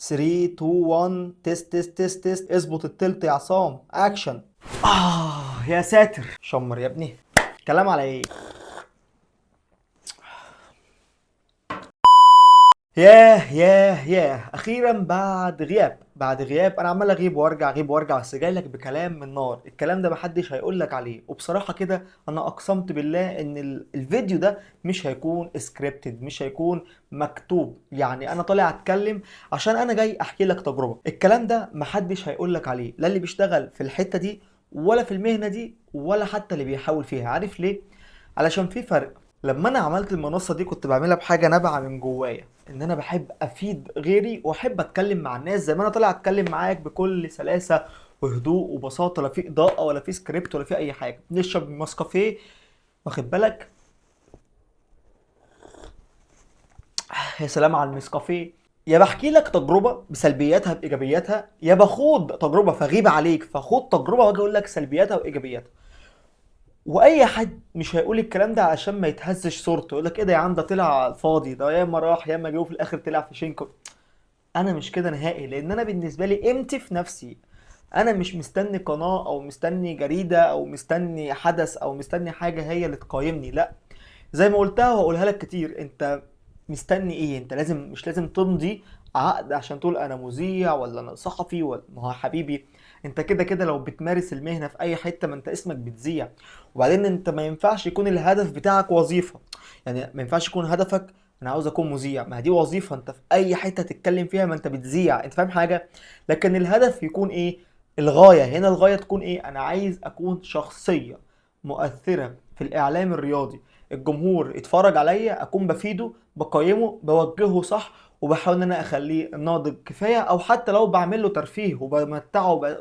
3 2 1 تيست تيست تيست تيست. اظبط التلت يا عصام، اكشن. يا ساتر، شمر يا ابني. كلام على ايه؟ ياه اخيرا بعد غياب انا عمال اغيب وارجع اغيب وارجع، بس جاي لك بكلام من نار. الكلام ده محدش هيقول لك عليه، وبصراحه كده انا اقسمت بالله ان الفيديو ده مش هيكون سكريبتد، مش هيكون مكتوب. يعني انا طالع اتكلم عشان انا جاي احكي لك تجربه. الكلام ده محدش هيقول لك عليه، لا اللي بيشتغل في الحته دي ولا في المهنه دي ولا حتى اللي بيحاول فيها. عارف ليه؟ علشان في فرق. لما انا عملت المنصه دي كنت بعملها بحاجه نابعه من جوايا، ان انا بحب افيد غيري واحب اتكلم مع الناس زي ما انا طالع اتكلم معاك بكل سلاسه وهدوء وبساطه، لا في اضاءه ولا في سكريبت ولا في اي حاجه. نشرب نسكافيه، واخد بالك؟ يا سلام على النسكافيه. يا بحكي لك تجربه بسلبياتها بايجابياتها، يا بخوض تجربه فغيب عليك فخوض تجربه واجي اقول لك سلبياتها وايجابياتها. واي حد مش هيقول الكلام ده عشان ما يتهزش صورته، يقول لك ايه ده يا عم، ده طلع على الفاضي، ده ياما راح ياما جه وفي الاخر طلع في شينكو. انا مش كده نهائي، لان انا بالنسبه لي قيمتي في نفسي. انا مش مستني قناه او مستني جريده او مستني حدث او مستني حاجه هي اللي تقيمني، لا. زي ما قلتها وهقولها لك كتير، انت مستني ايه؟ انت مش لازم تمضي عقد عشان تقول انا مذيع ولا انا صحفي ولا. ما هو يا حبيبي، انت كده كده لو بتمارس المهنه في اي حته ما انت اسمك بتذيع. وبعدين انت ما ينفعش يكون الهدف بتاعك وظيفه. يعني ما ينفعش يكون هدفك انا عاوز اكون مذيع، ما دي وظيفه، انت في اي حته تتكلم فيها ما انت بتذيع، انت فاهم حاجه؟ لكن الهدف يكون ايه؟ الغايه هنا، الغايه تكون ايه؟ انا عايز اكون شخصيه مؤثره في الاعلام الرياضي، الجمهور يتفرج عليا، اكون بفيده بقيمه بوجهه صح، وبحاول ان انا اخليه ناضج كفايه، او حتى لو بعمل له ترفيه وبمتعه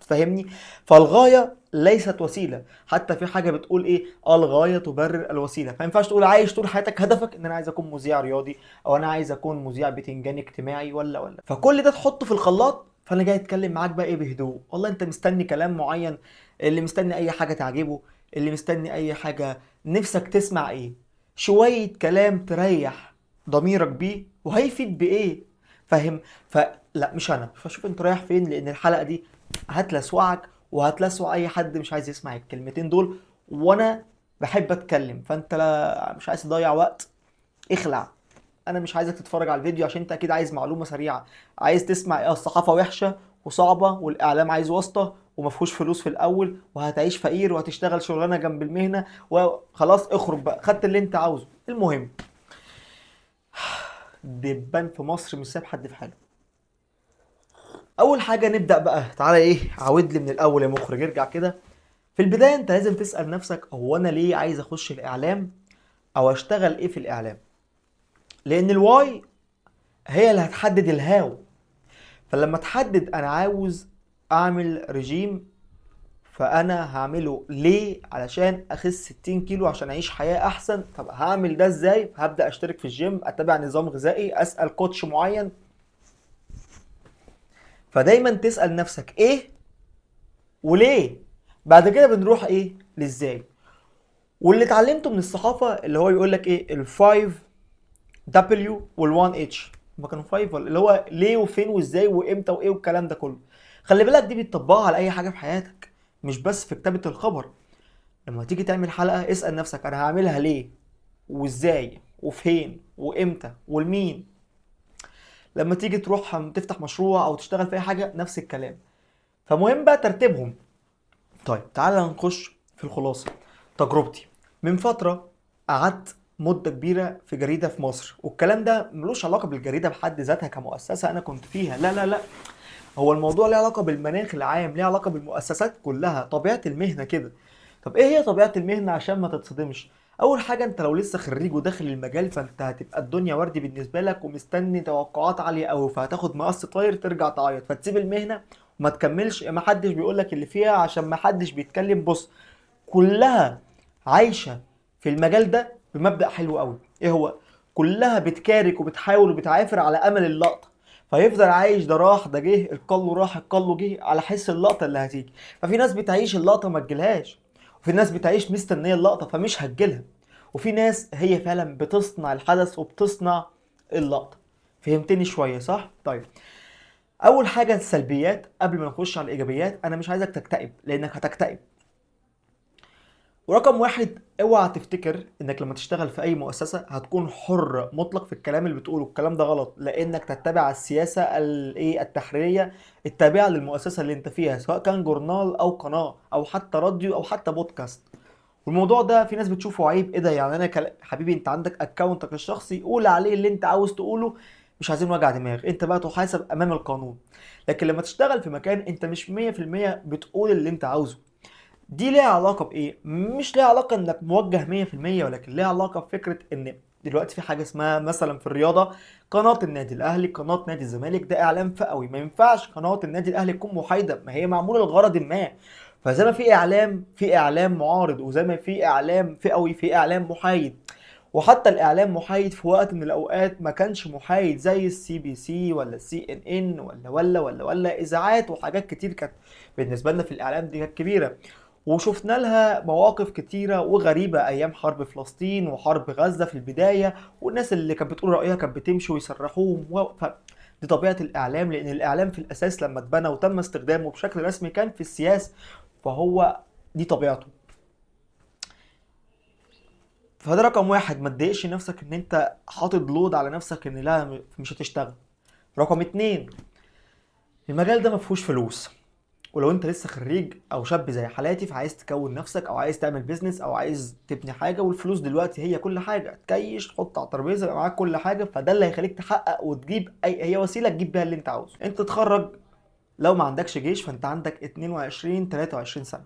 تفهمني؟ فالغايه ليست وسيله. حتى في حاجه بتقول ايه؟ الغايه تبرر الوسيله. فما ينفعش تقول عايش طول حياتك هدفك ان انا عايز اكون مذيع رياضي، او انا عايز اكون مذيع بتنجاني اجتماعي ولا فكل ده تحطه في الخلاط. فانا جاي اتكلم معاك بقى ايه؟ بهدوء. والله انت مستني كلام معين، اللي مستني اي حاجه تعجبه، اللي مستني اي حاجه، نفسك تسمع ايه؟ شويه كلام تريح ضميرك بيه، وهيفيد بايه؟ فاهم؟ فلا مش انا، فشوف انت رايح فين، لان الحلقه دي هتلسوعك وهتلسوع اي حد مش عايز يسمع الكلمتين دول. وانا بحب اتكلم، فانت لا مش عايز تضيع وقت، اخلع. انا مش عايزك تتفرج على الفيديو عشان انت اكيد عايز معلومه سريعه، عايز تسمع ايه؟ الصحافه وحشه وصعبه والاعلام عايز واسطه ومفهوش فلوس في الاول وهتعيش فقير وهتشتغل شغلانه جنب المهنه وخلاص. اخرج بقى، خدت اللي انت عاوزه. المهم، دبان في مصر مش سايب حد في حاله. اول حاجه نبدا بقى، تعالى ايه، عاود لي من الاول يا مخرج، ارجع كده. في البدايه انت لازم تسال نفسك، هو انا ليه عايز اخش الاعلام؟ او اشتغل ايه في الاعلام؟ لان الواي هي اللي هتحدد الهاو. فلما تحدد انا عاوز اعمل رجيم، فانا هعمله ليه؟ علشان اخس 60 كيلو عشان اعيش حياة احسن. طب هعمل ده ازاي؟ هبدأ اشترك في الجيم، اتبع نظام غذائي، اسأل كوتش معين. فدايما تسأل نفسك ايه وليه. بعد كده بنروح ايه؟ لازاي. واللي اتعلمته من الصحافة اللي هو يقول لك ايه؟ الفايف دبليو والوان اتش. هما كانوا فايف اللي هو ليه وفين وازاي وامتى وايه والكلام ده كله. خلي بالك دي بتطبقها على اي حاجه في حياتك، مش بس في كتابه الخبر. لما تيجي تعمل حلقه اسال نفسك انا هعملها ليه وازاي وفين وامتى والمين. لما تيجي تروح تفتح مشروع او تشتغل في اي حاجه نفس الكلام. فمهم بقى ترتيبهم. طيب تعالى نخش في الخلاصه. تجربتي من فتره، قعدت مده كبيره في جريده في مصر، والكلام ده ملوش علاقه بالجريده بحد ذاتها كمؤسسه انا كنت فيها، لا. هو الموضوع ليه علاقه بالمناخ العام، ليه علاقه بالمؤسسات كلها، طبيعه المهنه كده. طب ايه هي طبيعه المهنه عشان ما تتصدمش؟ اول حاجه، انت لو لسه خريج وداخل المجال فانت هتبقى الدنيا وردي بالنسبه لك ومستني توقعات عاليه قوي، فهتاخد مقص طاير ترجع تعيط فتسيب المهنه وما تكملش. ما حدش بيقول لك اللي فيها عشان ما حدش بيتكلم. بص، كلها عايشه في المجال ده بمبدأ حلو قوي. ايه هو؟ كلها بتكارك وبتحاول وبتعافر على امل اللقطه. فيفضل عايش، ده راح ده جه، القلو راح القلو جه، على حس اللقطه اللي هتيجي. ففي ناس بتعيش اللقطه ما تجيلهاش، وفي ناس بتعيش مستنيه اللقطه فمش هتجيلها، وفي ناس هي فعلا بتصنع الحدث وبتصنع اللقطه. فهمتني شويه صح؟ طيب، اول حاجه السلبيات قبل ما نخش على الايجابيات. انا مش عايزك تكتئب لانك هتكتئب. ورقم واحد، اوعى تفتكر انك لما تشتغل في اي مؤسسة هتكون حر مطلق في الكلام اللي بتقوله. الكلام ده غلط، لانك تتبع السياسة التحريرية التابعة للمؤسسة اللي انت فيها، سواء كان جورنال او قناة او حتى راديو او حتى بودكاست. والموضوع ده في ناس بتشوفه عيب. ايه ده يعني؟ انا حبيبي انت عندك اكونتك الشخصي، قول عليه اللي انت عاوز تقوله، مش عايزين وجع دماغ. انت بقى تحاسب امام القانون. لكن لما تشتغل في مكان انت مش 100% بتقول اللي انت عاوزه، دي ليها علاقة بإيه؟ مش ليها علاقة إنك موجه 100%، ولكن ليها علاقة بفكرة إن دلوقتي في حاجة اسمها مثلا في الرياضة قناة النادي الأهلي، قناة نادي الزمالك، ده إعلام فئوي. ما ينفعش قناة النادي الأهلي تكون محايدة، ما هي معمولة لغرض ما. فزي ما في إعلام، في إعلام معارض، وزي ما في إعلام فئوي في إعلام محايد. وحتى الإعلام محايد في وقت من الأوقات ما كانش محايد، زي السي بي سي ولا السي ان ان ولا إذاعات وحاجات كتير كانت بالنسبة لنا في الإعلام دي كانت كبيرة. وشفنا لها مواقف كتيرة وغريبة أيام حرب فلسطين وحرب غزة في البداية، والناس اللي كانت بتقول رأيها كانت بتمشي ويصرحوهم دي طبيعة الإعلام، لأن الإعلام في الأساس لما اتبنى وتم استخدامه بشكل رسمي كان في السياسة. فهو دي طبيعته. فده رقم واحد، ما تضايقش نفسك ان انت حاطط لود على نفسك ان لا مش هتشتغل. رقم اتنين، المجال ده مفهوش فلوس. ولو انت لسه خريج او شاب زي حالاتي فعايز تكون نفسك او عايز تعمل بيزنس او عايز تبني حاجه، والفلوس دلوقتي هي كل حاجه، تكيش تحط على الترابيزه يبقى معاك كل حاجه، فده اللي هيخليك تحقق وتجيب هي وسيله تجيب بيها اللي انت عاوزه. انت تتخرج، لو ما عندكش جيش فانت عندك 22 23 سنه.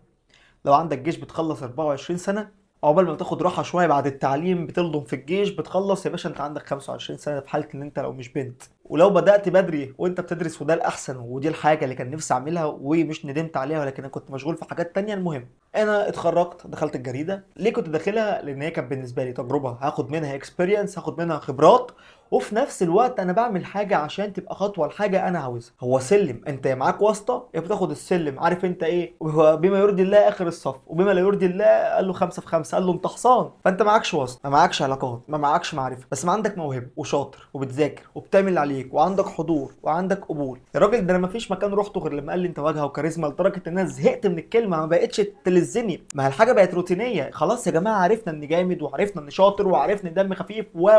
لو عندك جيش بتخلص 24 سنه. عقبال ما تاخد راحه شويه بعد التعليم بتلضم في الجيش، بتخلص يا باشا انت عندك 25 سنه في حاله ان انت لو مش بنت. ولو بدات بدري وانت بتدرس، وده الاحسن ودي الحاجه اللي كان نفسي اعملها ومش ندمت عليها، ولكن انا كنت مشغول في حاجات تانية. المهم، انا اتخرجت دخلت الجريده. ليه كنت داخلها؟ لان هي كانت بالنسبه لي تجربه، هاخد منها اكسبيرينس، هاخد منها خبرات، وفي نفس الوقت انا بعمل حاجه عشان تبقى خطوه لحاجه انا عاوزها. هو سلم، انت يا معاك واسطه يا بتاخد السلم. عارف انت ايه؟ وهو بما يرضي الله اخر الصف، وبما لا يرضي الله قال له 5 في 5، قال له انت حصان. فانت معكش واسطه، ما معكش علاقات، ما معكش معرفه، بس ما عندك موهبه وشاطر وبتذاكر وبتعمل اللي عليك وعندك حضور وعندك قبول. الراجل ده انا ما فيش مكان رحته غير لما قال لي انت واجهه وكاريزما، لدرجه ان انا زهقت من الكلمه، ما بقتش تلزني. ما هي الحاجه بقت روتينيه. خلاص يا جماعه، عرفنا ان جامد وعرفنا ان شاطر وعرفنا ان دم خفيف و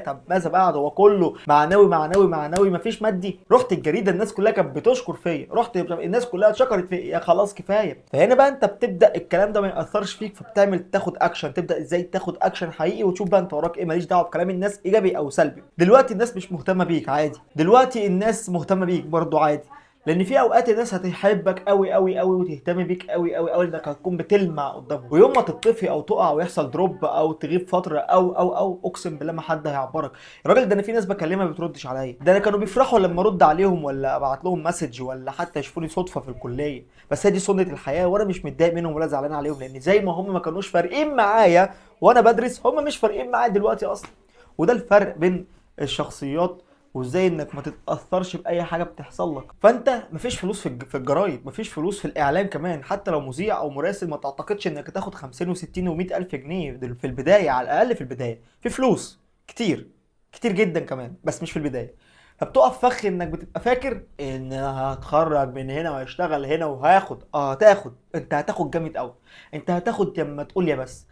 طب ماذا بعد؟ هو كله معنوي معنوي معنوي، مفيش مادي. رحت الجريده الناس كلها كانت بتشكر فيا، رحت الناس كلها شكرت فيا، يا خلاص كفايه. فهنا بقى انت بتبدا الكلام ده ما ياثرش فيك، فبتعمل تاخد اكشن. تبدا ازاي تاخد اكشن حقيقي وتشوف بقى انت وراك ايه. ماليش دعوه بكلام الناس ايجابي او سلبي. دلوقتي الناس مش مهتمه بيك عادي، دلوقتي الناس مهتمه بيك برضو عادي. لان في اوقات الناس هتحبك قوي قوي قوي وتهتم بيك قوي قوي قوي، انك هتكون بتلمع قدامهم. ويوم ما تطفي او تقع ويحصل دروب او تغيب فتره او اقسم بالله ما حد هيعبرك. الراجل ده انا في ناس بكلمها ما بتردش عليا، ده انا كانوا بيفرحوا لما ارد عليهم ولا ابعت لهم مسج ولا حتى يشوفوني صدفه في الكليه. بس هي دي سنه الحياه، وانا مش متضايق منهم ولا زعلان عليهم، لان زي ما هم ما كانوش فارقين معايا وانا بدرس، هم مش فارقين معايا دلوقتي اصلا. وده الفرق بين الشخصيات، وازاي انك ما تتاثرش باي حاجه بتحصل لك. فانت مفيش فلوس في الجرايد، مفيش فلوس في الاعلام كمان. حتى لو مذيع او مراسل ما تعتقدش انك تاخد 50 و60 و100 الف جنيه في البدايه. على الاقل في البدايه في فلوس كتير، كتير جدا كمان، بس مش في البدايه. فبتقف فخ انك بتبقى فاكر ان هتخرج من هنا وهشتغل هنا وهاخد. هتاخد، انت هتاخد جامد قوي. انت هتاخد لما تقول يا بس.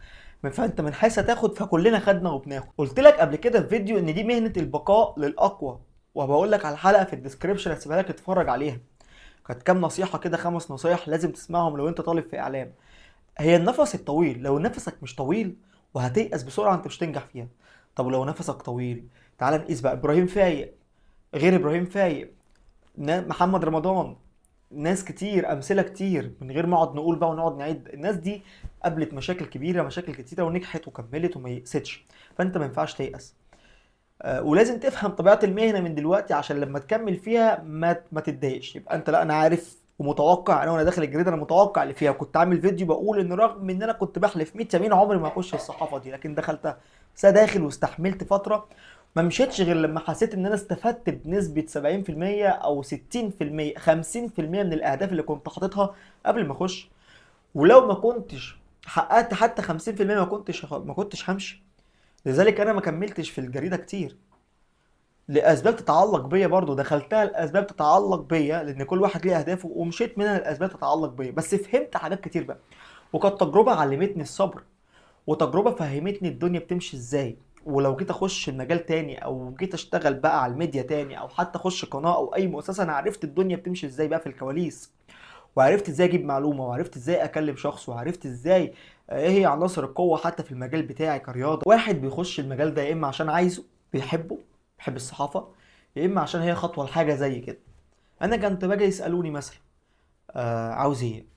فانت من حيث هتاخد، فكلنا خدنا وبناخد. قلت لك قبل كده في فيديو ان دي مهنة البقاء للاقوى، وبقول لك على الحلقة في الديسكريبشن هسيبها لك تتفرج عليها. كانت كام نصيحة كده، 5 نصايح لازم تسمعهم لو انت طالب في اعلام. هي النفس الطويل. لو نفسك مش طويل وهتيأس بسرعة انت مش هتنجح فيها. طب لو نفسك طويل، تعال نقيس بقى ابراهيم فايق، غير ابراهيم فايق، محمد رمضان، ناس كتير، امثله كتير، من غير ما اقعد نقول بقى ونقعد نعد. الناس دي قابلت مشاكل كبيره، مشاكل كتيره، ونجحت وكملت وما يأستش. فانت ما ينفعش تيأس. ولازم تفهم طبيعه المهنه من دلوقتي عشان لما تكمل فيها ما تتضايقش. يبقى انت لا، انا عارف ومتوقع. انا وانا داخل الجريده انا متوقع اللي فيها. كنت عامل فيديو بقول ان رغم ان انا كنت بحلف 100 يمين عمري ما اخش الصحافه دي، لكن دخلتها. بس أنا داخل واستحملت فتره، ما مشيتش غير لما حسيت ان انا استفدت بنسبه 70% او 60% 50% من الاهداف اللي كنت حاططها قبل ما اخش. ولو ما كنتش حققت حتى 50% ما كنتش همشي. لذلك انا ما كملتش في الجريده كتير. لاسباب تتعلق بيا، برضو دخلتها لاسباب تتعلق بيا لان كل واحد ليه اهدافه، ومشيت منها لاسباب تتعلق بيا، بس فهمت حاجات كتير بقى. وكانت تجربه علمتني الصبر، وتجربه فهمتني الدنيا بتمشي ازاي. ولو جيت اخش المجال تاني او جيت اشتغل بقى على الميديا تاني او حتى اخش قناه او اي مؤسسه، انا عرفت الدنيا بتمشي ازاي بقى في الكواليس، وعرفت ازاي اجيب معلومه، وعرفت ازاي اكلم شخص، وعرفت ازاي ايه هي عناصر القوه حتى في المجال بتاعي كرياضه. واحد بيخش المجال ده يا اما عشان عايزه، بيحبه، بيحب الصحافه، يا اما عشان هي خطوه لحاجه زي كده. انا كنت باجي يسالوني مثلا عاوز ايه.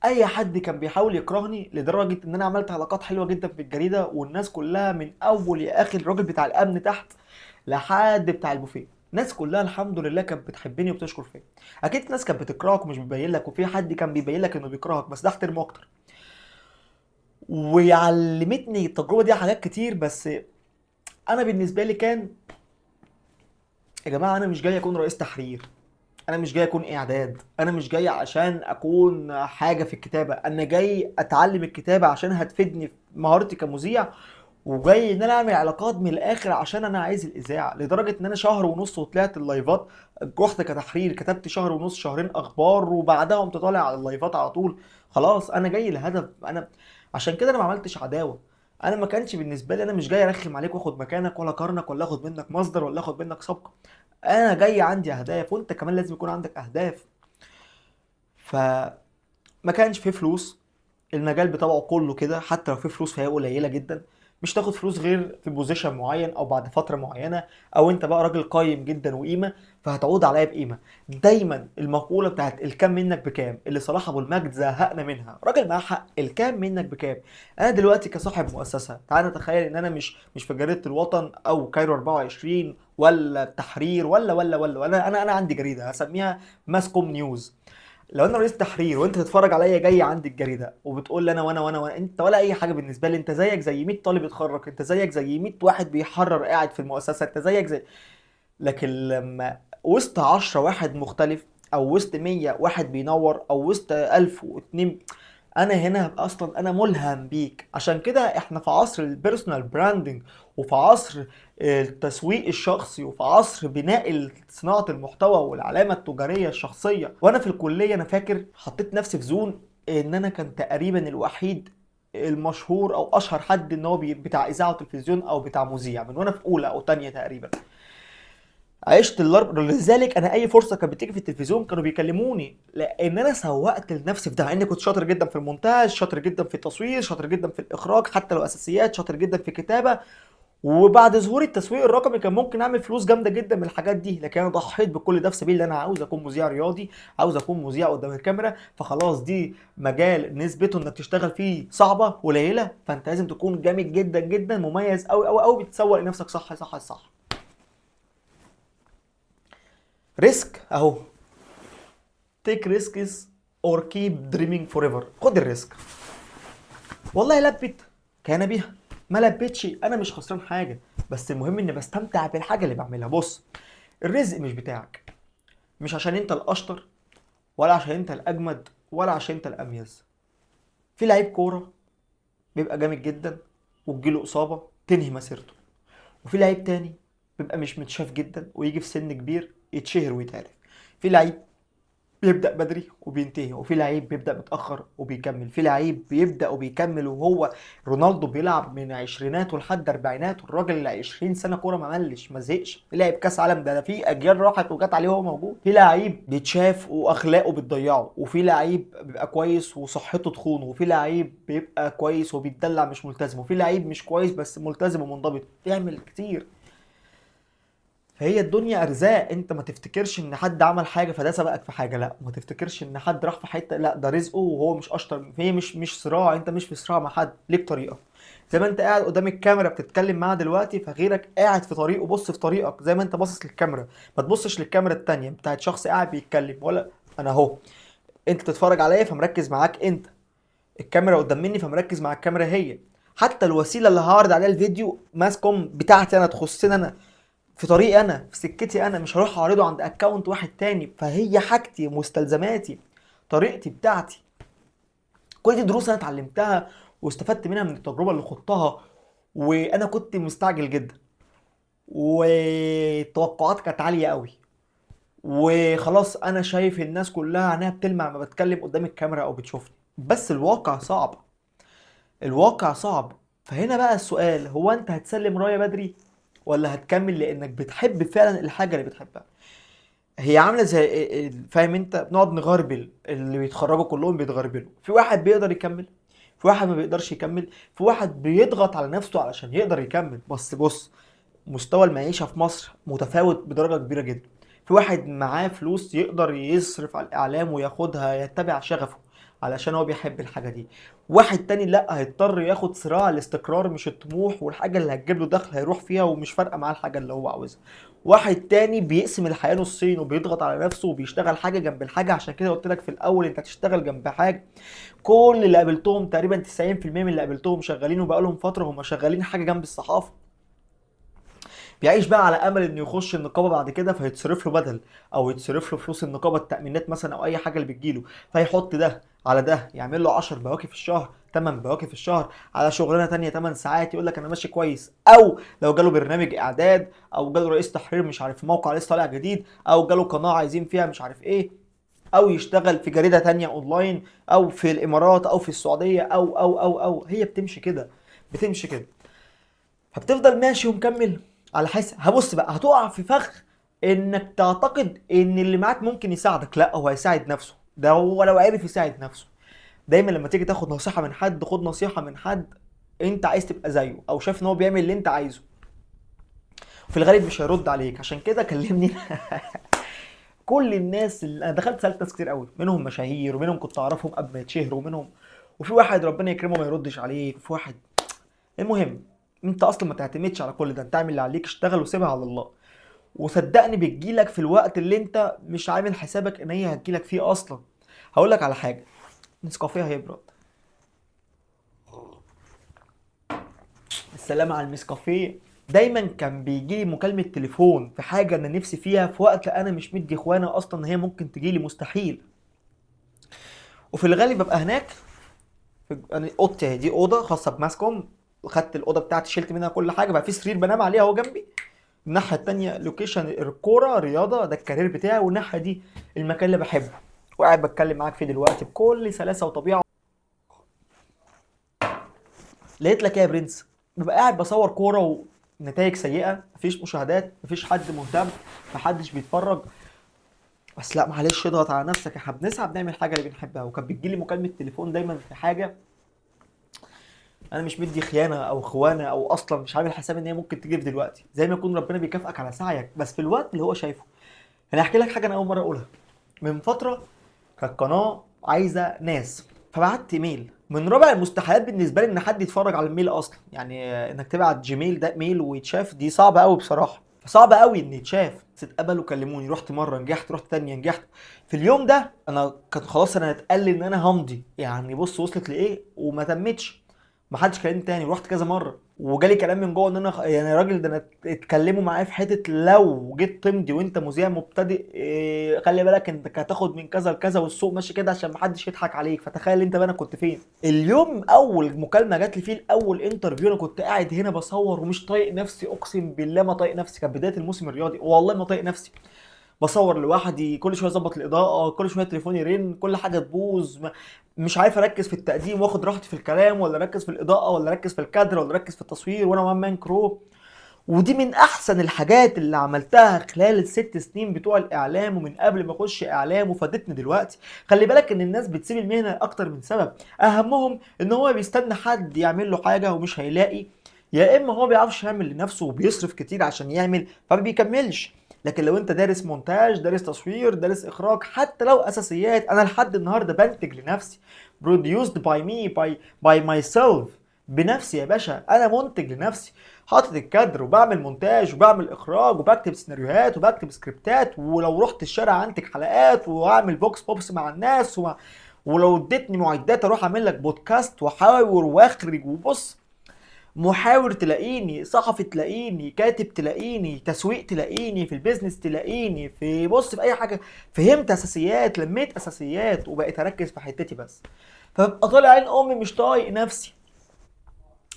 اي حد كان بيحاول يكرهني، لدرجه ان انا عملت علاقات حلوه جدا في الجريده، والناس كلها من اول يا اخي الراجل بتاع الامن تحت لحد بتاع البوفيه، الناس كلها الحمد لله كانت بتحبني وبتشكر فيا. اكيد ناس كانت بتكرهك ومش بيبين لك، وفي حد كان بيبين لك انه بيكرهك، بس ده احترمه اكتر. وعلمتني التجربه دي حاجات كتير. بس انا بالنسبه لي كان، يا جماعه انا مش جاي اكون رئيس تحرير، انا مش جاي اكون اعداد، انا مش جاي عشان اكون حاجه في الكتابه، انا جاي اتعلم الكتابه عشان هتفيدني في مهارتي كمذيع، وجاي ان انا اعمل علاقات من الاخر عشان انا عايز الاذاعه. لدرجه ان انا شهر ونص وطلعت اللايفات، رحت كتحرير كتبت شهر ونص شهرين اخبار، وبعدها قمت طالع على اللايفات على طول. خلاص انا جاي لهدف. انا عشان كده انا ما عملتش عداوه. انا ما كانش بالنسبه لي، انا مش جاي ارخم عليك واخد مكانك ولا اقارنك ولا اخد منك مصدر ولا اخد منك سبق. انا جاي عندي اهداف، وانت كمان لازم يكون عندك اهداف. فما كانش فيه فلوس، المجال بتاعه كله كده، حتى لو في فلوس فهي قليله جدا. مش تاخد فلوس غير في بوزيشن معين او بعد فتره معينه، او انت بقى راجل قايم جدا وقيمه، فهتعود عليا بقيمه. دايما المقوله بتاعت الكام منك بكام، اللي صلاح ابو المجد زهقنا منها، راجل معاه حق، الكام منك بكام. انا دلوقتي كصاحب مؤسسه، تعال نتخيل ان انا مش في جريده الوطن او كايرو 24 ولا التحرير ولا انا عندي جريده هسميها ماسكوم نيوز. لو انا رئيس تحرير وانت تتفرج عليا جاي عندي الجريده وبتقول لي انا وانا انت ولا اي حاجه بالنسبه لي، انت زيك زي 100 طالب اتخرج، انت زيك زي 100 واحد بيحرر قاعد في المؤسسه، انت زيك زي. لكن لما وسط 10 واحد مختلف، او وسط 100 واحد بينور، او وسط 1002، انا هنا هبقى اصلا انا ملهم بيك. عشان كده احنا في عصر البيرسونال براندنج، وفي عصر التسويق الشخصي، وفي عصر بناء صناعة المحتوى والعلامة التجارية الشخصية. وانا في الكلية انا فاكر حطيت نفسي في زون ان انا كان تقريبا الوحيد المشهور او اشهر حد ان هو بتاع اذاعه وتلفزيون او بتاع مذيع، من وانا في اولى او تانية تقريبا. عشت لذلك انا اي فرصه كانت بتيجي في التلفزيون كانوا بيكلموني، لان انا سوقت لنفسي في ده، اني كنت شاطر جدا في المونتاج، شاطر جدا في التصوير، شاطر جدا في الاخراج حتى لو اساسيات، شاطر جدا في الكتابه. وبعد ظهور التسويق الرقمي كان ممكن اعمل فلوس جامده جدا من الحاجات دي، لكن انا ضحيت بكل ده في سبيل ان انا عاوز اكون مذيع رياضي، عاوز اكون مذيع قدام الكاميرا. فخلاص دي مجال نسبته انك تشتغل فيه صعبه قليله، فانت لازم تكون جامد جدا جدا، مميز قوي قوي قوي، بتسوق لنفسك صح صح صح. ريسك اهو، take risks or keep dreaming forever. خد الريسك، والله لبت كان بيها، ما لبتش انا مش خسران حاجه، بس المهم اني بستمتع بالحاجه اللي بعملها. بص، الرزق مش بتاعك، مش عشان انت الاشطر، ولا عشان انت الاجمد، ولا عشان انت الاميز. في لعيب كوره بيبقى جامد جدا وتجيله اصابه تنهي مسيرته، وفي لعيب تاني بيبقى مش متشاف جدا ويجي في سن كبير يتشهر ويتعرف. في لعيب بيبدأ بدري وبينتهي، وفي لعيب بيبدأ متأخر وبيكمل، في لعيب بيبدأ وبيكمل. وهو رونالدو بيلعب من عشريناته لحد اربعيناته، الراجل 20 سنة كورة ما ملش ما زهقش. في لعيب كاس عالم ده في اجيال راحت وجات عليه وهو موجود. في لعيب بيتشاف واخلاقه بتضيعه، وفي لعيب بيبقى كويس وصحته تخونه، وفي لعيب بيبقى كويس وبيتدلع مش ملتزم، وفي لعيب مش كويس بس ملتزم ومنضبط، بيعمل كتير. فهي الدنيا ارزاق، انت ما تفتكرش ان حد عمل حاجه فده سبقك في حاجه، لا، ما تفتكرش ان حد راح في حته، لا، ده رزقه وهو مش اشطر. هي مش صراع، انت مش في صراع مع حد، ليك طريقه. زي ما انت قاعد قدام الكاميرا بتتكلم معاها دلوقتي، فغيرك قاعد في طريقه، بص في طريقك زي ما انت باصص للكاميرا. ما تبصش للكاميرا التانية بتاعت شخص قاعد بيتكلم، ولا انا اهو، انت تتفرج عليا فمركز معاك انت، الكاميرا قدام مني فمركز مع الكاميرا هي. حتى الوسيله اللي هعرض عليها الفيديو ماسكوم بتاعتي انا، تخصني انا، في طريقي انا، في سكتي انا، مش هروح اعرضه عند اكونت واحد تاني. فهي حاجتي، مستلزماتي، طريقتي بتاعتي. كل دي دروس انا اتعلمتها واستفدت منها من التجربه اللي خضتها. وانا كنت مستعجل جدا، والتوقعات كانت عاليه قوي، وخلاص انا شايف الناس كلها عينيها بتلمع لما بتكلم قدام الكاميرا او بتشوفني، بس الواقع صعب. الواقع صعب. فهنا بقى السؤال، هو انت هتسلم رايه بدري ولا هتكمل لانك بتحب فعلا الحاجه اللي بتحبها؟ هي عامله زي فاهم انت، بنقعد نغربل، اللي بيتخرجوا كلهم بيتغربلوا، في واحد بيقدر يكمل، في واحد ما بيقدرش يكمل، في واحد بيضغط على نفسه علشان يقدر يكمل. بس بص، مستوى المعيشة في مصر متفاوت بدرجة كبيرة جدا. في واحد معاه فلوس يقدر يصرف على الإعلام وياخدها يتبع شغفه علشان هو بيحب الحاجة دي. واحد تاني لأ، هيضطر ياخد صراع الاستقرار مش الطموح، والحاجة اللي هتجيب له دخل هيروح فيها ومش فارقة معاه الحاجة اللي هو عاوزها. واحد تاني بيقسم الحياة نصين وبيضغط على نفسه وبيشتغل حاجة جنب الحاجة. عشان كده قلت لك في الأول، أنت هتشتغل جنب حاجة. كل اللي قابلتهم تقريبا 90% من اللي قابلتهم شغالين وبقالهم فترة هم شغالين حاجة جنب الصحافة. بيعيش بقى على امل انه يخش النقابه بعد كده فيتصرف له بدل، او يتصرف له فلوس النقابه، التامينات مثلا او اي حاجه اللي بتجيله، فيحط ده على ده يعمل له 10 بواكي في الشهر، 8 بواكي في الشهر، على شغلانه تانية 8 ساعات يقول لك انا ماشي كويس. او لو جاله برنامج اعداد، او جاله رئيس تحرير مش عارف في موقع لسه طالع جديد، او جاله قناه عايزين فيها مش عارف ايه، او يشتغل في جريده تانية اونلاين، او في الامارات او في السعوديه، او هي بتمشي كده، بتمشي كده. فبتفضل ماشي ومكمل على حسب. هبص بقى، هتقع في فخ انك تعتقد ان اللي معاك ممكن يساعدك. لا، هو هيساعد نفسه، ده هو لو عرف يساعد نفسه. دايما لما تيجي تاخد نصيحة من حد، خد نصيحة من حد انت عايز تبقى زيه، او شايف ان هو بيعمل اللي انت عايزه. في الغالب مش هيرد عليك. عشان كده كلمني. كل الناس اللي انا دخلت سالت ناس كتير قوي، منهم مشاهير ومنهم كنت اعرفهم قبل ما يتشهروا، ومنهم وفي واحد ربنا يكرمه ما يردش عليك، وفي واحد. المهم، انت اصلا ما تعتمدش على كل ده، انت اعمل اللي عليك، اشتغل وسيبها على الله. وصدقني بتجيلك في الوقت اللي انت مش عامل حسابك ان هي هتجيلك فيه اصلا. هقول لك على حاجه، نسكافيه هيبرد. السلام على النسكافيه. دايما كان بيجي لي مكالمه تليفون في حاجه انا نفسي فيها في وقت انا مش مدي اخوانا اصلا ان هي ممكن تجي لي، مستحيل. وفي الغالب ببقى هناك انا اوضتي دي اوضه خاصه بماسكوم، خدت الاوضه بتاعتي شلت منها كل حاجه، بقى في سرير بنام عليه اهو جنبي. الناحيه التانيه لوكيشن الكوره رياضه، ده الكارير بتاعي، والناحيه دي المكان اللي بحبه وقاعد بتكلم معاك فيه دلوقتي بكل سلاسه وطبيعه. لقيت لك ايه يا برنس؟ ببقى قاعد بصور كوره ونتائج سيئه، مفيش مشاهدات، مفيش حد مهتم، محدش بيتفرج. بس لا معلش، اضغط على نفسك، احنا بنسعى بنعمل حاجه اللي بنحبها. وكان بتجيلي مكالمه تليفون دايما في حاجه انا مش مدي خيانه او خوانه، او اصلا مش عامل حساب ان هي ممكن تجي في دلوقتي، زي ما يكون ربنا بيكافئك على سعيك بس في الوقت اللي هو شايفه. انا هحكي لك حاجه انا اول مره اقولها. من فتره كانت قناه عايزه ناس، فبعت ايميل. من رابع المستحيلات بالنسبه لي ان حد يتفرج على الميل اصلا، يعني انك تبعت جيميل ده ايميل ويتشاف، دي صعبه قوي بصراحه، فصعب قوي ان يتشاف. بس اتقبل وكلموني، رحت مره نجحت، رحت تانية نجحت. في اليوم ده انا كان خلاص انا اتقال لي ان انا همضي، يعني بص وصلت لايه وما تمتش. ما حدش كلمني تاني، ورحت كذا مره وجالي كلام من جوه ان انا يعني يا راجل، ده انا اتكلموا معايا في حته لو جيت تمضي وانت مذيع مبتدئ إيه، خلي بالك انت هتاخد من كذا لكذا والسوق ماشي كده عشان محدش يضحك عليك. فتخيل انت بقى انا كنت فين اليوم. اول مكالمه جات لي فيه، الاول انترفيو، انا كنت قاعد هنا بصور ومش طايق نفسي، اقسم بالله ما طايق نفسي. كانت بدايه الموسم الرياضي والله ما طايق نفسي. بصور لوحدي، كل شويه اظبط الاضاءه، كل شويه تليفوني يرن، كل حاجه تبوظ، مش عارف اركز في التقديم واخد راحتي في الكلام، ولا اركز في الاضاءه، ولا اركز في الكادر، ولا اركز في التصوير وانا وان مان كرو. ودي من احسن الحاجات اللي عملتها خلال الست سنين بتوع الاعلام ومن قبل ما اخش اعلام، وفادتني دلوقتي. خلي بالك ان الناس بتسيب المهنه اكتر من سبب، اهمهم ان هو بيستنى حد يعمل له حاجه ومش هيلاقي، يا اما هو بيعرفش يعمل لنفسه وبيصرف كتير عشان يعمل فما بيكملش. لكن لو انت دارس مونتاج، دارس تصوير، دارس اخراج، حتى لو اساسيات، انا لحد النهارده بنتج لنفسي. produced by me by myself. بنفسي يا باشا، انا منتج لنفسي، حاطط الكادر وبعمل مونتاج وبعمل اخراج وبكتب سيناريوهات وبكتب سكريبتات، ولو رحت الشارع انتج حلقات واعمل بوكس بوبس مع الناس ولو اديتني معدات اروح اعمل لك بودكاست واحاور واخرج. وبص، محاور تلاقيني، صحفي تلاقيني، كاتب تلاقيني، تسويق تلاقيني، في البيزنس تلاقيني، في بص في اي حاجه. فهمت اساسيات، لميت اساسيات، وبقيت اركز في حتتي بس. فببقى طالع عين امي مش طايق نفسي.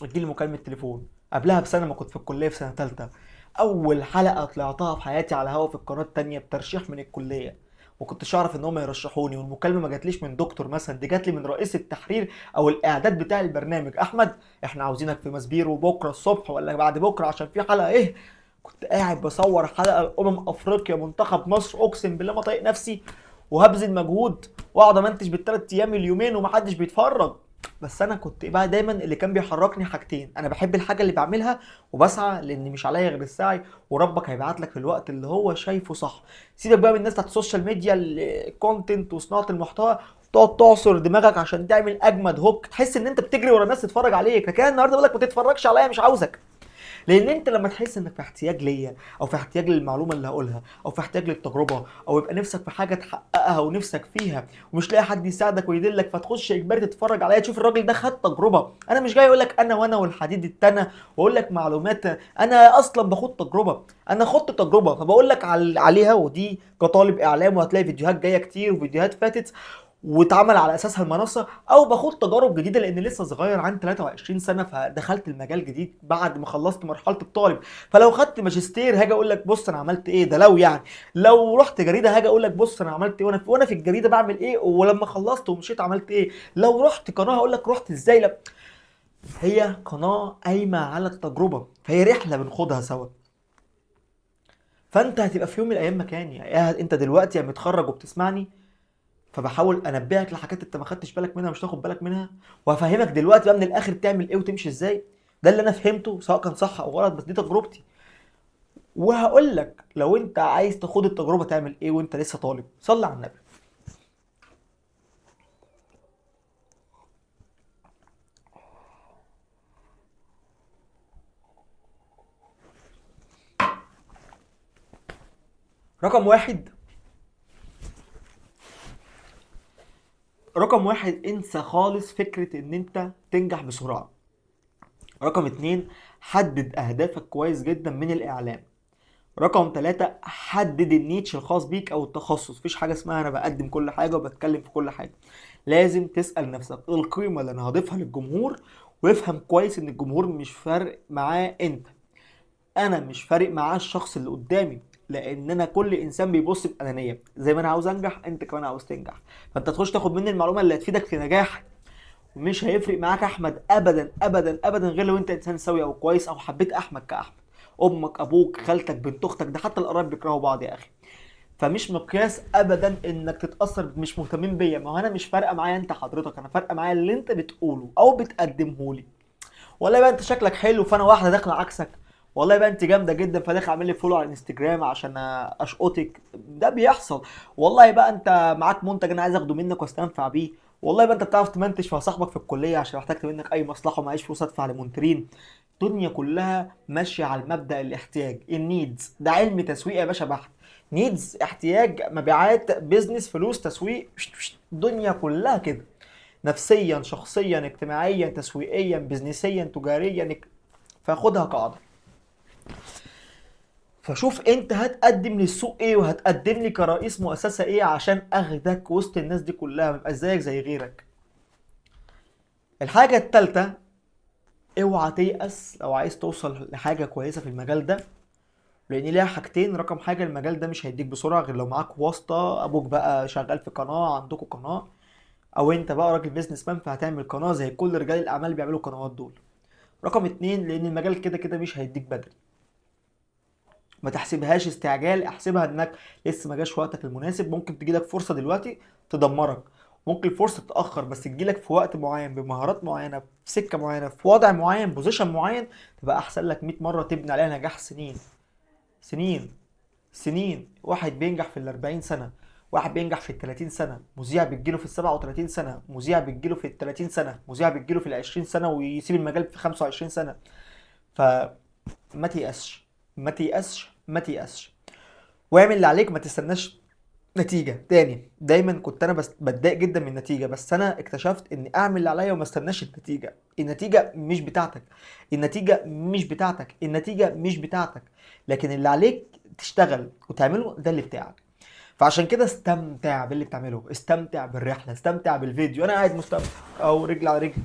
تجيلي مكالمه تليفون قبلها بسنه، ما كنت في الكليه في سنه ثالثه، اول حلقه طلعتها في حياتي على هوا في القناه التانية بترشيح من الكليه، وكنتش اعرف ان هم يرشحوني، والمكالمه ما جاتليش من دكتور مثلا، دي جات لي من رئيس التحرير او الاعداد بتاع البرنامج: احمد احنا عاوزينك في مسبيرو بكره الصبح ولا بعد بكره عشان في حلقه ايه. كنت قاعد بصور حلقه افريقيا منتخب مصر، اقسم بالله ما طايق نفسي، وهبذل مجهود واقعد امنتج بالثلاث ايام اليومين ومحدش بيتفرج. بس انا كنت بقى دايما اللي كان بيحركني حاجتين: انا بحب الحاجه اللي بعملها وبسعى لان مش عليا غير السعي، وربك هيبعت لك في الوقت اللي هو شايفه صح. سيبك بقى من الناس بتاعت السوشيال ميديا الكونتنت وصناعه المحتوى، تقعد تعصر دماغك عشان تعمل اجمد هوك، تحس ان انت بتجري ورا الناس تتفرج عليك. لكن أنا النهارده بقول لك ما تتفرجش عليا، مش عاوزك. لان انت لما تحس انك في احتياج ليا، او في احتياج للمعلومه اللي هقولها، او في احتياج للتجربه، او يبقى نفسك في حاجه تحققها ونفسك فيها ومش لاقي حد يساعدك ويدلك، فتخش اجباري تتفرج عليا تشوف الراجل ده خد تجربه. انا مش جاي اقول لك انا وانا والحديد التانى واقول لك معلومات، انا اصلا باخد تجربه، انا خدت تجربه فبقول لك عليها، ودي كطالب اعلام، وهتلاقي فيديوهات جايه كتير وفيديوهات فاتت واتعمل على اساسها المنصه، او باخد تجارب جديده لان لسه صغير عن 23 سنه، فدخلت المجال جديد بعد ما خلصت مرحله الطالب. فلو خدت ماجستير هاجي اقول لك بص انا عملت ايه، ده لو يعني لو رحت جريده هاجي اقول لك بص انا عملت ايه وانا في الجريده بعمل ايه، ولما خلصت ومشيت عملت ايه. لو رحت قناه هقول لك رحت ازاي. لا، هي قناه قايمه على التجربه، فهي رحله بنخوضها سوا. فانت هتبقى في يوم من الايام مكاني، يعني انت دلوقتي متخرج وبتسمعني، فبحاول انبهك لحاجات انت ما خدتش بالك منها، مش تاخد بالك منها، وهفهمك دلوقتي بقى من الاخر تعمل ايه وتمشي ازاي. ده اللي انا فهمته، سواء كان صح او غلط، بس دي تجربتي. وهقول لك لو انت عايز تاخد التجربه تعمل ايه وانت لسه طالب. صلي على النبي. رقم واحد، انسى خالص فكره ان انت تنجح بسرعه. رقم اتنين، حدد اهدافك كويس جدا من الاعلام. رقم ثلاثة، حدد النيتش الخاص بيك او التخصص. مفيش حاجة اسمها انا بقدم كل حاجة وبتكلم في كل حاجة. لازم تسأل نفسك ايه القيمة اللي انا هضيفها للجمهور، وافهم كويس ان الجمهور مش فارق معاه انت، انا مش فارق معاه الشخص اللي قدامي. لان انا كل انسان بيبص بانانيه، زي ما انا عاوز انجح انت كمان عاوز تنجح، فانت تخش تاخد مني المعلومه اللي هتفيدك في نجاحك. ومش هيفرق معاك احمد ابدا ابدا ابدا غير لو انت انسان سوي او كويس او حبيت احمد كاحمد. امك، ابوك، خالتك، بنت اختك، ده حتى القرايب بيكرهوا بعض يا اخي. فمش مقياس ابدا انك تتاثر مش مهتمين بيا. ما هو انا مش فارقه معايا انت حضرتك، انا فارقه معايا اللي انت بتقوله او بتقدمه لي. والله بقى انت شكلك حلو فانا واحده داخله عكسك، والله بقى انت جامده جدا فداخل اعمل لي فولو على الانستجرام عشان اشقطك، ده بيحصل. والله بقى انت معاك منتج انا عايز اخده منك واستنفع بيه، والله بقى انت بتعرف تمنتج فصاحبك في الكليه عشان احتجت منك اي مصلحه ومعيش فلوس ادفع لمونترين. الدنيا كلها ماشيه على المبدا الاحتياج، النيدز، ده علم تسويق يا باشا بحت. نيدز، احتياج، مبيعات، بيزنس، فلوس، تسويق، الدنيا كلها كده. نفسيا، شخصيا، اجتماعيا، تسويقيا، بزنسيا، تجاريا، فخدها قاعده. فشوف انت هتقدم للسوق ايه وهتقدم لي كرئيس مؤسسه ايه عشان اخدك وسط الناس دي كلها، مبقاش زيك زي غيرك. الحاجه التالتة، اوعى تيأس لو عايز توصل لحاجه كويسه في المجال ده، لان ليها حاجتين: رقم حاجه المجال ده مش هيديك بسرعه غير لو معاك واسطه، ابوك بقى شغال في قناه، عندكم قناه، او انت بقى راجل بيزنس مان فهتعمل قناه زي كل رجال الاعمال اللي بيعملوا قنوات دول. رقم اتنين، لان المجال كده كده مش هيديك بدري. ما تحسبهاش استعجال، احسبها انك لسه ما جاش وقتك المناسب. ممكن تجيلك فرصه دلوقتي تدمرك، ممكن الفرصه تتاخر بس تجيلك في وقت معين بمهارات معينه في سكه معينه في وضع معين بوزيشن معين، تبقى احسن لك 100 مره تبني عليها نجاح سنين. سنين، سنين. واحد بينجح في ال 40 سنه، واحد بينجح في ال 30 سنه، مذيع بتجيله في ال 37 سنه، مذيع بتجيله في ال 30 سنه، مذيع بتجيله في ال 20 سنه ويسيب المجال في 25 سنه. فما تيأسش، ما تيأسش، ما تيأسش، واعمل اللي عليك، ما تستناش نتيجة. تاني، دايما كنت انا بس بتضايق جدا من النتيجة، بس انا اكتشفت اني اعمل اللي عليا وما استناش النتيجة. النتيجة مش بتاعتك، النتيجة مش بتاعتك، النتيجة مش بتاعتك، لكن اللي عليك تشتغل وتعمله ده اللي بتاعك. فعشان كده استمتع باللي بتعمله، استمتع بالرحلة، استمتع بالفيديو. انا قاعد مستمتع او رجل على رجل،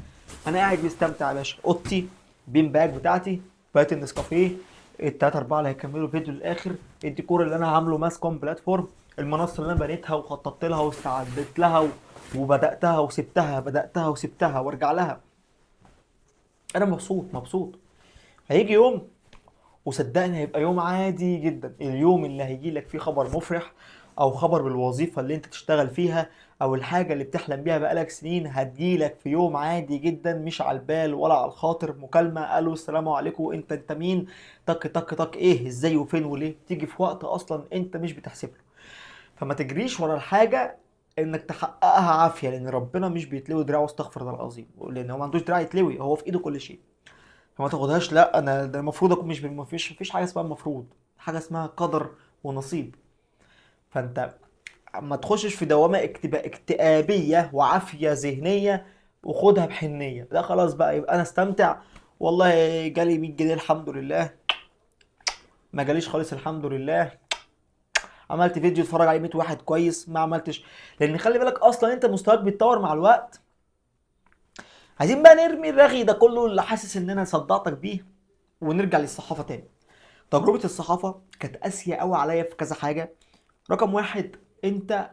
انا قاعد مستمتع يا باشا. اوضتي، بين باج بتاعتي، كوبايه النسكافيه، التلاتة أربعة اللي هيكملوا الفيديو للآخر، الديكور اللي أنا عامله ماسكوم بلاتفورم، المنصة اللي أنا بنيتها وخططت لها واستعدت لها وبدأتها وسبتها، بدأتها وسبتها وارجع لها. أنا مبسوط مبسوط. هيجي يوم وصدقني هيبقى يوم عادي جدا، اليوم اللي هيجي لك فيه خبر مفرح او خبر بالوظيفة اللي انت تشتغل فيها او الحاجة اللي بتحلم بيها بقالك سنين، هتجيلك في يوم عادي جدا، مش على البال ولا على الخاطر. مكالمة، الو السلام عليكم، انت مين، طك طك طك، ايه ازاي وفين وليه، تيجي في وقت اصلا انت مش بتحسب له. فما تجريش ورا الحاجة انك تحققها عافية، لان ربنا مش بيتلوي دراعه، استغفر الله العظيم، لان هو ما عندوش دراع يتلوي، هو في ايده كل شيء. فما تاخدهاش لا انا ده المفروض اكون، مش مفيش حاجه اسمها المفروض، حاجه اسمها قدر ونصيب. فانت ما تخشش في دوامه اكتئابيه وعافيه ذهنيه وخدها بحنيه، لا خلاص بقى يبقى انا استمتع. والله جالي 100 جنيه الحمد لله، ما جاليش خالص الحمد لله، عملت فيديو اتفرج عليه 100 واحد كويس، ما عملتش. لان خلي بالك اصلا انت مستواك بيتطور مع الوقت. عايزين بقى نرمي الرغي ده كله اللي حاسس ان انا صدعتك بيه، ونرجع للصحافه تاني. تجربة الصحافة كانت قاسية قوي عليا في كذا حاجة. رقم واحد، انت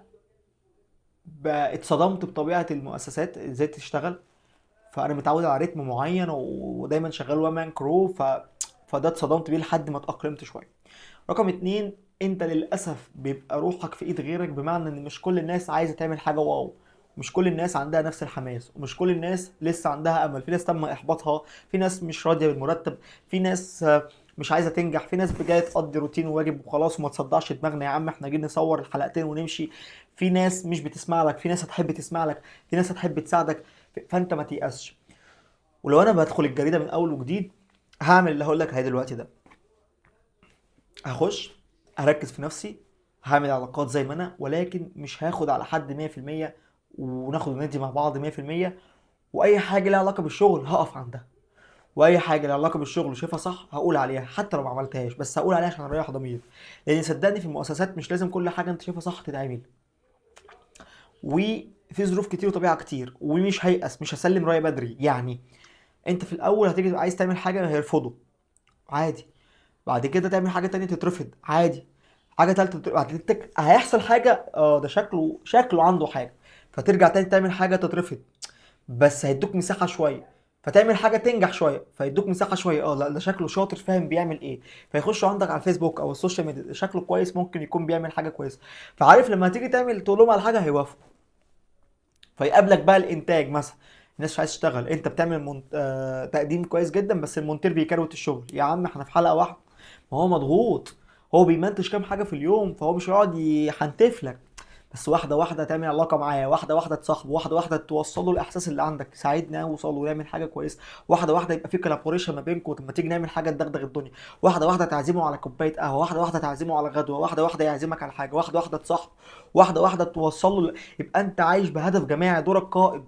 اتصدمت بطبيعة المؤسسات ازاي تشتغل. فانا متعود على رتم معين ودايما شغال وان كرو، فده اتصدمت بيه لحد ما اتأقلمت شوية. رقم اتنين، انت للأسف بيبقى روحك في ايد غيرك، بمعنى ان مش كل الناس عايزة تعمل حاجة واو، مش كل الناس عندها نفس الحماس، ومش كل الناس لسه عندها امل. في ناس تم احباطها، في ناس مش راضيه بالمرتب، في ناس مش عايزه تنجح، في ناس جايه تقضي روتين وواجب وخلاص وما تصدعش دماغنا يا عم احنا جايين نصور الحلقتين ونمشي. في ناس مش بتسمع لك، في ناس هتحب تسمع لك، في ناس هتحب تساعدك. فانت ما تيأسش. ولو انا بدخل الجريده من اول وجديد، هعمل اللي هقول لك عليه دلوقتي ده. هخش هركز في نفسي، هعمل علاقات زي ما انا، ولكن مش هاخد على حد 100%، وناخد وندي مع بعض 100%. واي حاجه لها علاقه بالشغل هقف عندها، واي حاجه لها علاقه بالشغل شايفها صح هقول عليها، حتى لو ما عملتهاش بس هقول عليها عشان اريح ضميري. لان صدقني في المؤسسات مش لازم كل حاجه انت شايفها صح تتعمل، وفي ظروف كتير وطبيعه كتير، ومش هيأس، مش هسلم رايه بدري يعني. انت في الاول هتيجي عايز تعمل حاجه هيرفضوا عادي، بعد كده تعمل حاجه تانية تترفض عادي، حاجه تالتة بعد كده هيحصل حاجه ده شكله عنده حاجه، فترجع تاني تعمل حاجه تترفض، بس هيدوك مساحه شويه، فتعمل حاجه تنجح شويه فيدوك مساحه شويه، لا ده شكله شاطر فاهم بيعمل ايه، فيخشوا عندك على الفيسبوك او السوشيال ميديا، شكله كويس ممكن يكون بيعمل حاجه كويسه. فعارف لما تيجي تعمل تقول لهم على حاجه هيوافقوا. فيقابلك بقى الانتاج مثلا، الناس مش عايز تشتغل، انت بتعمل تقديم كويس جدا بس المونتير بيكروت الشغل، يا عم احنا في حلقه واحده، ما هو مضغوط، هو بيمنتج كام حاجه في اليوم، فهو مش هيقعد يحنتف لك. بس واحده واحده تعمل علاقه معاه، واحده واحده تصاحبه، واحده واحده توصله الاحساس اللي عندك، ساعدني اوصل ونعمل حاجه كويسه، واحده واحده يبقى في كولابوريشن ما بينكم، طب ما تيجي نعمل حاجه تدغدغ الدنيا، واحده واحده تعزمه على كوبايه قهوه، واحده واحده تعزمه على غدوه، واحده واحده يعزمك على حاجه، واحده واحده تصاحبه، واحده واحده توصله يبقى انت عايش بهدف جماعي، دورك قائد.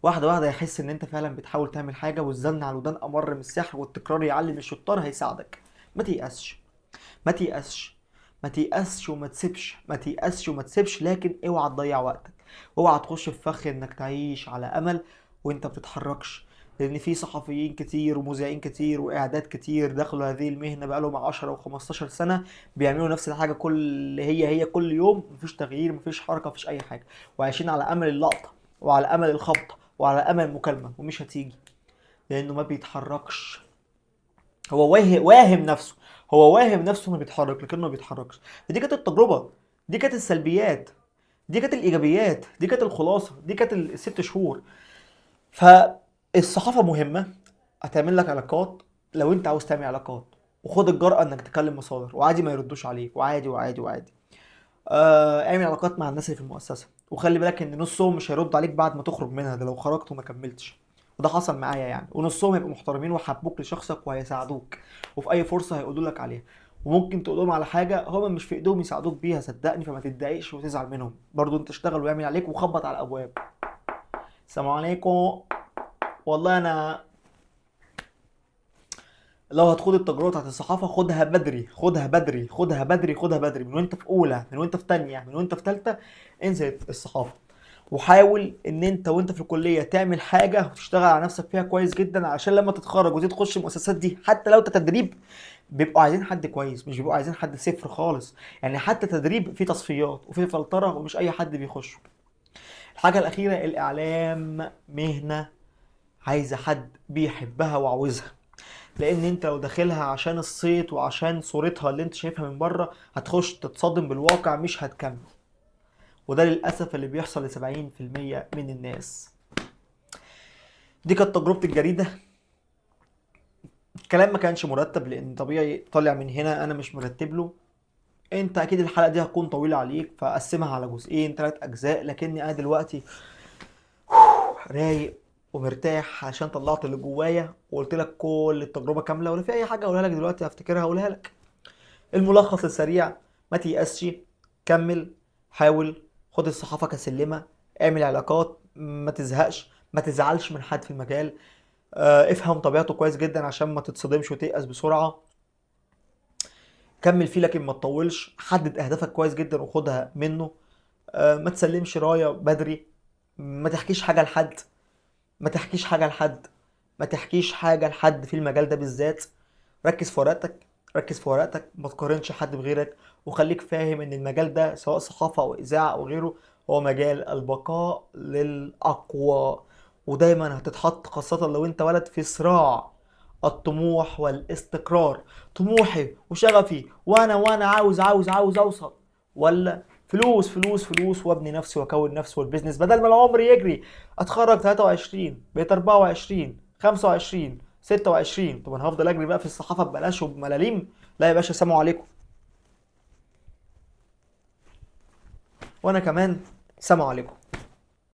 واحده واحده يحس ان انت فعلا بتحاول تعمل حاجه، والزن على الودان امر من السحر، والتكرار يعلم الشطار، هيساعدك. ما تيأسش، ما تيأسش، ما تيأسش وما تسيبش، ما تيأسش وما تسيبش، لكن اوعى تضيع وقتك، اوعى تخش في فخ انك تعيش على امل وانت ما بتتحركش. لان في صحفيين كتير ومذيعين كتير واعداد كتير دخلوا هذه المهنه بقالهم 10 و15 سنه، بيعملوا نفس الحاجه، هي كل يوم، مفيش تغيير، مفيش حركه، مفيش اي حاجه، وعايشين على امل اللقطه وعلى امل الخبطه وعلى امل المكالمه، ومش هتيجي لانه ما بيتحركش. هو واهم نفسه، هو واهم نفسه انه بيتحرك لكنه ما بيتحركش. دي كانت التجربه، دي كانت السلبيات، دي كانت الايجابيات، دي كانت الخلاصه، دي كانت الست شهور. فالصحافه مهمه، هتعمل لك علاقات لو انت عاوز تعمل علاقات، وخد الجرأة انك تكلم مصادر، وعادي ما يردوش عليك، وعادي وعادي وعادي. اعمل علاقات مع الناس اللي في المؤسسه، وخلي بالك ان نصهم مش هيرد عليك بعد ما تخرج منها، ده لو خرجت وما كملتش، وده حصل معايا يعني. ونصهم هيبقوا محترمين وحبوك لشخصك وهيساعدوك، وفي اي فرصه هيقولوا لك عليها، وممكن تقول لهم على حاجه هم مش في ايدهم يساعدوك بيها صدقني، فما تتضايقش وتزعل منهم، برضو انت اشتغل واعمل عليك وخبط على الابواب. السلام عليكم. والله انا لو هتخوض التجربه بتاعت الصحافه خدها بدري، خدها بدري، خدها بدري، خدها بدري، من وانت في اولى، من وانت في تانية، من وانت في تالتة، انزل الصحافه. وحاول ان انت وانت في الكليه تعمل حاجه وتشتغل على نفسك فيها كويس جدا، عشان لما تتخرج وتيجي تخش المؤسسات دي حتى لو تدريب بيبقوا عايزين حد كويس، مش بيبقوا عايزين حد صفر خالص. يعني حتى تدريب فيه تصفيات وفيه فلتره ومش اي حد بيخش. الحاجه الاخيره، الاعلام مهنه عايزه حد بيحبها وعاوزها، لان انت لو داخلها عشان الصيت وعشان صورتها اللي انت شايفها من بره هتخش تتصدم بالواقع، مش هتكمل. وده للاسف اللي بيحصل ل 70% من الناس. دي كانت تجربتي الجديده. الكلام ما كانش مرتب لان طبيعي طالع من هنا انا مش مرتب له. انت اكيد الحلقه دي هتكون طويله عليك، فقسمها على جزئين 3 اجزاء، لكني انا دلوقتي رايق ومرتاح عشان طلعت اللي جوايا وقلت لك كل التجربه كامله. ولو في اي حاجه اقولها لك دلوقتي هفتكرها اقولها لك. الملخص السريع: ما تيأسش، كمل، حاول، خد الصحافة كسلمة، اعمل علاقات، ما تزهقش، ما تزعلش من حد في المجال. افهم طبيعته كويس جدا عشان ما تتصدمش وتيأس بسرعة. كمل فيه لكن ما تطولش. حدد اهدافك كويس جدا وخدها منه. ما تسلمش راية بدري. ما تحكيش حاجة لحد. ما تحكيش حاجة لحد. ما تحكيش حاجة لحد في المجال ده بالذات. ركز في ورقتك. ركز في ورقتك، ما تقارنش حد بغيرك، وخليك فاهم ان المجال ده سواء صحافة او اذاعة او غيره هو مجال البقاء للاقوى. ودايما هتتحط، خاصة لو انت ولد، في صراع الطموح والاستقرار. طموحي وشغفي وانا عاوز اوصل، ولا فلوس فلوس فلوس وابني نفسي واكون نفسي والبيزنس، بدل ما العمر يجري اتخرج 23 بقيت 24 25 26. طب انا هفضل اجري بقى في الصحافه ببلاش وبملاليم؟ لا يا باشا، سلام عليكم. وانا كمان سلام عليكم.